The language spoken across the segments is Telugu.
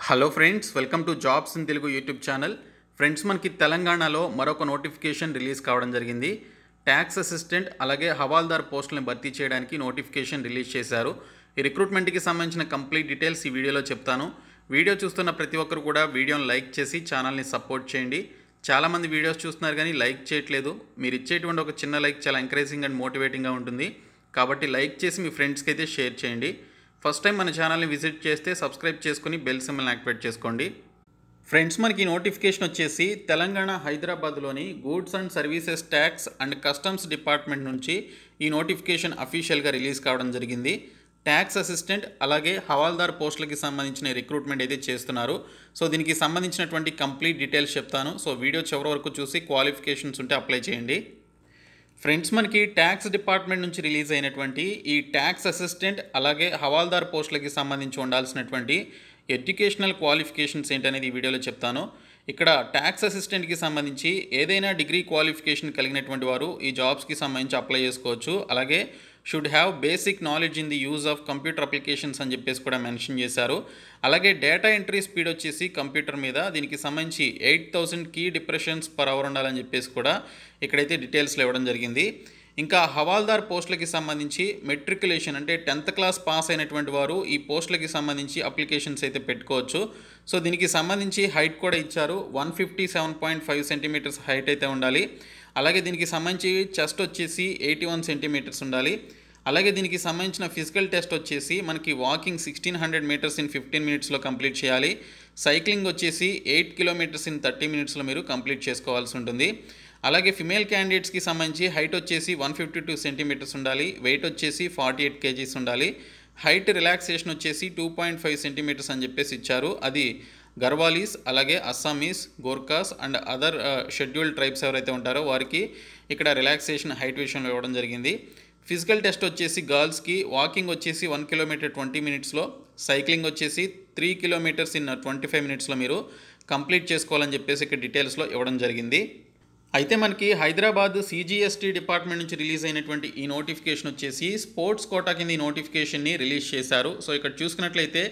Hello friends, welcome to jobs in Telugu YouTube channel. Friends, మనకి తెలంగాణలో మరొక నోటిఫికేషన్ రిలీజ్ కావడం జరిగింది. ట్యాక్స్ అసిస్టెంట్ అలాగే హవాల్దార్ పోస్టులను భర్తీ చేయడానికి నోటిఫికేషన్ రిలీజ్ చేశారు. ఈ రిక్రూట్మెంట్కి సంబంధించిన కంప్లీట్ డీటెయిల్స్ ఈ వీడియోలో చెప్తాను. వీడియో చూస్తున్న ప్రతి ఒక్కరు కూడా వీడియోని లైక్ చేసి ఛానల్ని సపోర్ట్ చేయండి. చాలామంది వీడియోస్ చూస్తున్నారు కానీ లైక్ చేయట్లేదు. మీరు ఇచ్చేటువంటి ఒక చిన్న లైక్ చాలా ఎంకరేజింగ్ అండ్ మోటివేటింగ్గా ఉంటుంది. కాబట్టి లైక్ చేసి మీ ఫ్రెండ్స్కి అయితే షేర్ చేయండి. ఫస్ట్ టైం మన ఛానల్ని విజిట్ చేస్తే సబ్స్క్రైబ్ చేసుకుని బెల్ సింబల్ని యాక్టివేట్ చేసుకోండి. ఫ్రెండ్స్, మనకి నోటిఫికేషన్ వచ్చేసి తెలంగాణ హైదరాబాద్లోని goods and services tax and customs department నుంచి ఈ నోటిఫికేషన్ అఫీషియల్గా రిలీజ్ కావడం జరిగింది. ట్యాక్స్ అసిస్టెంట్ అలాగే హవాల్దార్ పోస్టులకి సంబంధించిన రిక్రూట్మెంట్ అయితే చేస్తున్నారు. సో దీనికి సంబంధించినటువంటి కంప్లీట్ డీటెయిల్స్ చెప్తాను. సో వీడియో చివరి వరకు చూసి క్వాలిఫికేషన్స్ ఉంటే అప్లై చేయండి. ఫ్రెండ్స్, మనకి ట్యాక్స్ డిపార్ట్మెంట్ నుంచి రిలీజ్ అయినటువంటి ఈ ట్యాక్స్ అసిస్టెంట్ అలాగే హవాల్దార్ పోస్టులకి సంబంధించి ఉండాల్సినటువంటి ఎడ్యుకేషనల్ క్వాలిఫికేషన్స్ ఏంటనేది ఈ వీడియోలో చెప్తాను. ఇక్కడ ట్యాక్స్ అసిస్టెంట్కి సంబంధించి ఏదైనా డిగ్రీ క్వాలిఫికేషన్ కలిగినటువంటి వారు ఈ జాబ్స్కి సంబంధించి అప్లై చేసుకోవచ్చు. అలాగే should have basic knowledge in the use of computer applications అని చెప్పేసి కూడా మెన్షన్ చేశారు. అలాగే డేటా ఎంట్రీ స్పీడ్ వచ్చేసి కంప్యూటర్ మీద దీనికి సంబంధించి 8000 కీ డిప్రెషన్స్ పర్ అవర్ ఉండాలని చెప్పేసి కూడా ఇక్కడైతే డీటెయిల్స్లో ఇవ్వడం జరిగింది. ఇంకా హవాల్దార్ పోస్టులకి సంబంధించి మెట్రికులేషన్ అంటే 10th క్లాస్ పాస్ అయినటువంటి వారు ఈ పోస్టులకి సంబంధించి అప్లికేషన్స్ అయితే పెట్టుకోవచ్చు. సో దీనికి సంబంధించి హైట్ కూడా ఇచ్చారు. 157.5 సెంటీమీటర్స్ హైట్ అయితే ఉండాలి. అలాగే దీనికి సంబంధించి చెస్ట్ వచ్చేసి 81 సెంటీమీటర్స్ ఉండాలి. అలాగే దీనికి సంబంధించిన ఫిజికల్ టెస్ట్ వచ్చేసి మనకి వాకింగ్ 1600 మీటర్స్ ఇన్ 15 మినిట్స్లో కంప్లీట్ చేయాలి. సైక్లింగ్ వచ్చేసి 8 కిలోమీటర్స్ ఇన్ 30 మినిట్స్లో మీరు కంప్లీట్ చేసుకోవాల్సి ఉంటుంది. అలాగే ఫిమేల్ క్యాండిడేట్స్కి సంబంధించి హైట్ వచ్చేసి 152 సెంటీమీటర్స్ ఉండాలి. వెయిట్ వచ్చేసి 48 కేజీస్ ఉండాలి. హైట్ రిలాక్సేషన్ వచ్చేసి 2.5 సెంటీమీటర్స్ అని చెప్పేసి ఇచ్చారు. అది గర్వాలీస్ అలాగే Assamese, Gorkhas and other scheduled tribes ఎవరైతే ఉంటారో వారికి ఇక్కడ రిలాక్సేషన్ హైట్ విషయంలో ఇవ్వడం జరిగింది. ఫిజికల్ టెస్ట్ వచ్చేసి గర్ల్స్కి వాకింగ్ వచ్చేసి 1 కిలోమీటర్ 20 మినిట్స్లో, సైక్లింగ్ వచ్చేసి 3 కిలోమీటర్స్ ఇన్ 25 మినిట్స్లో మీరు కంప్లీట్ చేసుకోవాలని చెప్పేసి ఇక్కడ డీటెయిల్స్లో ఇవ్వడం జరిగింది. అయితే మనకి హైదరాబాద్ CGST డిపార్ట్మెంట్ నుంచి రిలీజ్ అయినటువంటి ఈ నోటిఫికేషన్ వచ్చేసి స్పోర్ట్స్ కోటా కింద ఈ నోటిఫికేషన్ని రిలీజ్ చేశారు. సో ఇక్కడ చూసుకున్నట్లయితే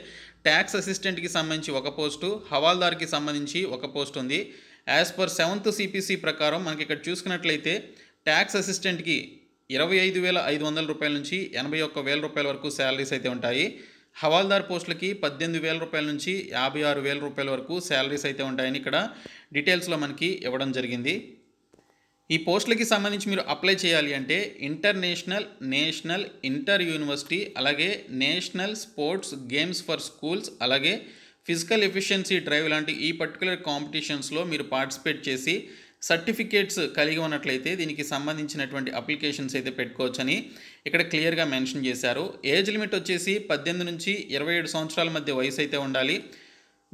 ట్యాక్స్ అసిస్టెంట్కి సంబంధించి ఒక పోస్టు, హవాల్దార్కి సంబంధించి ఒక పోస్ట్ ఉంది. యాజ్ పర్ 7th CPC ప్రకారం మనకి ఇక్కడ చూసుకున్నట్లయితే ట్యాక్స్ అసిస్టెంట్కి 25,500 రూపాయల నుంచి 81,000 రూపాయల వరకు శాలరీస్ అయితే ఉంటాయి. హవాల్దార్ పోస్టులకి 18,000 రూపాయల నుంచి 56,000 రూపాయల వరకు శాలరీస్ అయితే ఉంటాయని ఇక్కడ డీటెయిల్స్లో మనకి ఇవ్వడం జరిగింది. ఈ పోస్టులకి సంబంధించి మీరు అప్లై చేయాలి అంటే ఇంటర్నేషనల్, నేషనల్, ఇంటర్ యూనివర్సిటీ అలాగే national sports games for schools అలాగే ఫిజికల్ ఎఫిషియన్సీ డ్రైవ్ లాంటి ఈ పర్టికులర్ కాంపిటీషన్స్లో మీరు పార్టిసిపేట్ చేసి సర్టిఫికేట్స్ కలిగి ఉన్నట్లయితే దీనికి సంబంధించినటువంటి అప్లికేషన్స్ అయితే పెట్టుకోవచ్చని ఇక్కడ క్లియర్గా మెన్షన్ చేశారు. ఏజ్ లిమిట్ వచ్చేసి 18 నుంచి 27 సంవత్సరాల మధ్య వయసు అయితే ఉండాలి.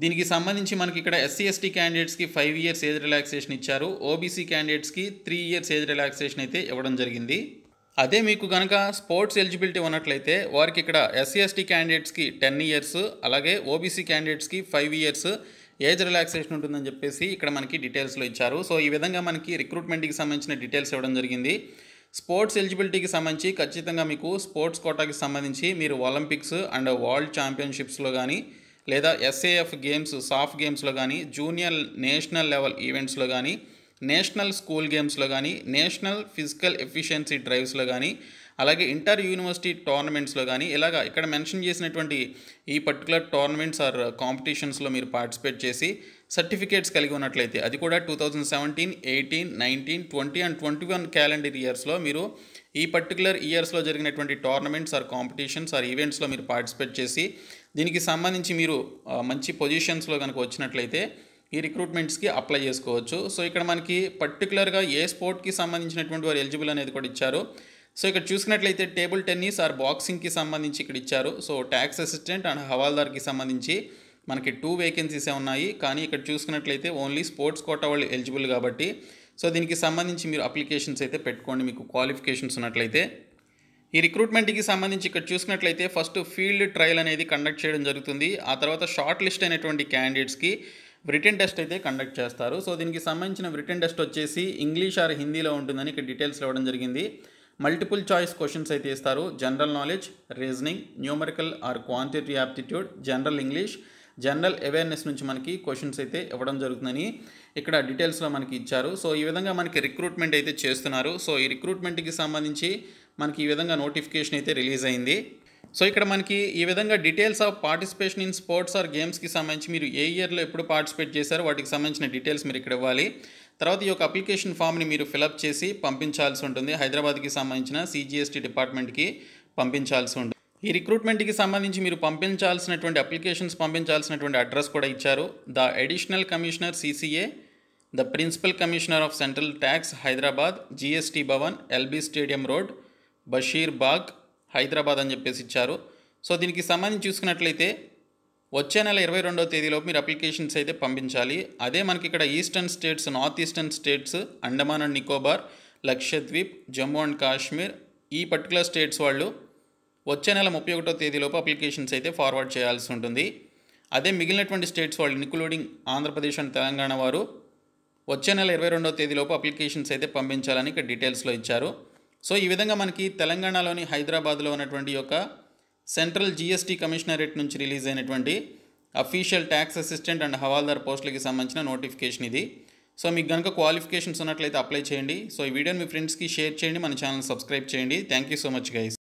దీనికి సంబంధించి మనకి ఇక్కడ SC/ST క్యాండిడేట్స్కి 5 ఇయర్స్ ఏజ్ రిలాక్సేషన్ ఇచ్చారు. OBC క్యాండిడేట్స్కి 3 ఇయర్స్ ఏజ్ రిలాక్సేషన్ అయితే ఇవ్వడం జరిగింది. అదే మీకు కనుక స్పోర్ట్స్ ఎలిజిబిలిటీ ఉన్నట్లయితే వారికి ఇక్కడ SC/ST క్యాండిడేట్స్కి 10 ఇయర్స్ అలాగే OBC క్యాండిడేట్స్కి 5 ఇయర్స్ ఏజ్ రిలాక్సేషన్ ఉంటుందని చెప్పేసి ఇక్కడ మనకి డీటెయిల్స్లో ఇచ్చారు. సో ఈ విధంగా మనకి రిక్రూట్మెంట్కి సంబంధించిన డీటెయిల్స్ ఇవ్వడం జరిగింది. స్పోర్ట్స్ ఎలిజిబిలిటీకి సంబంధించి ఖచ్చితంగా మీకు స్పోర్ట్స్ కోటాకి సంబంధించి మీరు ఒలింపిక్స్ అండ్ వరల్డ్ ఛాంపియన్షిప్స్లో కానీ లేదా SAF గేమ్స్, సాఫ్ట్ గేమ్స్లో కానీ, జూనియర్ నేషనల్ లెవెల్ ఈవెంట్స్లో కానీ, నేషనల్ స్కూల్ గేమ్స్లో కానీ, నేషనల్ ఫిజికల్ ఎఫిషియన్సీ డ్రైవ్స్లో కానీ, అలాగే ఇంటర్ యూనివర్సిటీ టోర్నమెంట్స్లో కానీ ఇలాగా ఇక్కడ మెన్షన్ చేసినటువంటి ఈ పర్టికులర్ టోర్నమెంట్స్ ఆర్ కాంపిటీషన్స్లో మీరు పార్టిసిపేట్ చేసి సర్టిఫికేట్స్ కలిగి ఉన్నట్లయితే అది కూడా 2017, 18, 19, 20 అండ్ 21 క్యాలెండర్ ఇయర్స్లో మీరు ఈ పర్టికులర్ ఇయర్స్లో జరిగినటువంటి టోర్నమెంట్స్ ఆర్ కాంపిటీషన్స్ ఆర్ ఈవెంట్స్లో మీరు పార్టిసిపేట్ చేసి దీనికి సంబంధించి మీరు మంచి పొజిషన్స్లో కనుక వచ్చినట్లయితే ఈ రిక్రూట్మెంట్స్కి అప్లై చేసుకోవచ్చు. సో ఇక్కడ మనకి పర్టికులర్గా ఏ స్పోర్ట్కి సంబంధించినటువంటి వారు ఎలిజిబుల్ అనేది కూడా ఇచ్చారు. సో ఇక్కడ చూసినట్లయితే టేబుల్ టెన్నిస్ ఆర్ బాక్సింగ్కి సంబంధించి ఇక్కడ ఇచ్చారు. సో ట్యాక్స్ అసిస్టెంట్ అండ్ హవాల్దార్కి సంబంధించి మనకి 2 వేకెన్సీసే ఉన్నాయి. కానీ ఇక్కడ చూసుకున్నట్లయితే ఓన్లీ స్పోర్ట్స్ కోటా వాళ్ళు ఎలిజిబుల్ కాబట్టి సో దీనికి సంబంధించి మీరు అప్లికేషన్స్ అయితే పెట్టుకోండి మీకు క్వాలిఫికేషన్స్ ఉన్నట్లయితే. ఈ రిక్రూట్మెంట్కి సంబంధించి ఇక్కడ చూసినట్లయితే ఫస్ట్ ఫీల్డ్ ట్రయల్ అనేది కండక్ట్ చేయడం జరుగుతుంది. ఆ తర్వాత షార్ట్ లిస్ట్ అయినటువంటి క్యాండిడేట్స్కి రిటన్ టెస్ట్ అయితే కండక్ట్ చేస్తారు. సో దీనికి సంబంధించిన రిటన్ టెస్ట్ వచ్చేసి ఇంగ్లీష్ ఆర్ హిందీలో ఉంటుందని ఇక్కడ డీటెయిల్స్ ఇవ్వడం జరిగింది. మల్టిపుల్ చాయిస్ క్వశ్చన్స్ అయితే ఇస్తారు. General knowledge, reasoning, numerical are quantity aptitude, general English, general awareness నుంచి మనకి క్వశ్చన్స్ అయితే ఇవ్వడం జరుగుతుందని ఇక్కడ డీటెయిల్స్లో మనకి ఇచ్చారు. సో ఈ విధంగా మనకి రిక్రూట్మెంట్ అయితే చేస్తున్నారు. సో ఈ రిక్రూట్మెంట్కి సంబంధించి మనకి ఈ విధంగా నోటిఫికేషన్ అయితే రిలీజ్ అయింది. సో ఇక్కడ మనకి ఈ విధంగా details of participation in sports or గేమ్స్కి సంబంధించి మీరు ఏ ఇయర్లో ఎప్పుడు పార్టిసిపేట్ చేశారో వాటికి సంబంధించిన డీటెయిల్స్ మీరు ఇక్కడ ఇవ్వాలి. తర్వాత ఈ యొక్క అప్లికేషన్ ఫామ్ని మీరు ఫిలప్ చేసి పంపించాల్సి ఉంటుంది. హైదరాబాద్కి సంబంధించిన సిజిఎస్టీ డిపార్ట్మెంట్కి పంపించాల్సి ఉంటుంది. ఈ రిక్రూట్మెంట్కి సంబంధించి మీరు పంపించాల్సినటువంటి అప్లికేషన్స్ పంపించాల్సినటువంటి అడ్రస్ కూడా ఇచ్చారు. The additional commissioner CCA, the principal commissioner of central tax Hyderabad, GST Bhavan, LB stadium road, Basheer Bagh, Hyderabad అని చెప్పేసి ఇచ్చారు. సో దీనికి సంబంధించి చూసుకున్నట్లయితే వచ్చే నెల 22వ తేదీలోపు మీరు అప్లికేషన్స్ అయితే పంపించాలి. అదే మనకి ఇక్కడ eastern states, north eastern states, Andaman and Nicobar, Lakshadweep, Jammu and Kashmir, ఈ పర్టికులర్ స్టేట్స్ వాళ్ళు వచ్చే నెల 31వ తేదీలోపు అప్లికేషన్స్ అయితే ఫార్వర్డ్ చేయాల్సి ఉంటుంది. అదే మిగిలినటువంటి స్టేట్స్ వాళ్ళు ఇంక్లూడింగ్ ఆంధ్రప్రదేశ్ అండ్ తెలంగాణ వారు వచ్చే నెల 22వ తేదీలోపు అప్లికేషన్స్ అయితే పంపించాలని ఇక్కడ డీటెయిల్స్లో ఇచ్చారు. సో ఈ విధంగా మనకి తెలంగాణలోని హైదరాబాద్లో ఉన్నటువంటి యొక్క సెంట్రల్ జిఎస్టీ కమిషనరేట్ నుంచి రిలీజ్ అయినటువంటి అఫీషియల్ ట్యాక్స్ అసిస్టెంట్ అండ్ హవాల్దార్ పోస్టులకి సంబంధించిన నోటిఫికేషన్ ఇది. సో మీకు కనుక క్వాలిఫికేషన్స్ ఉన్నట్లయితే అప్లై చేయండి. సో ఈ వీడియోని మీ ఫ్రెండ్స్కి షేర్ చేయండి, మన ఛానల్ సబ్స్క్రైబ్ చేయండి. Thank you so much guys.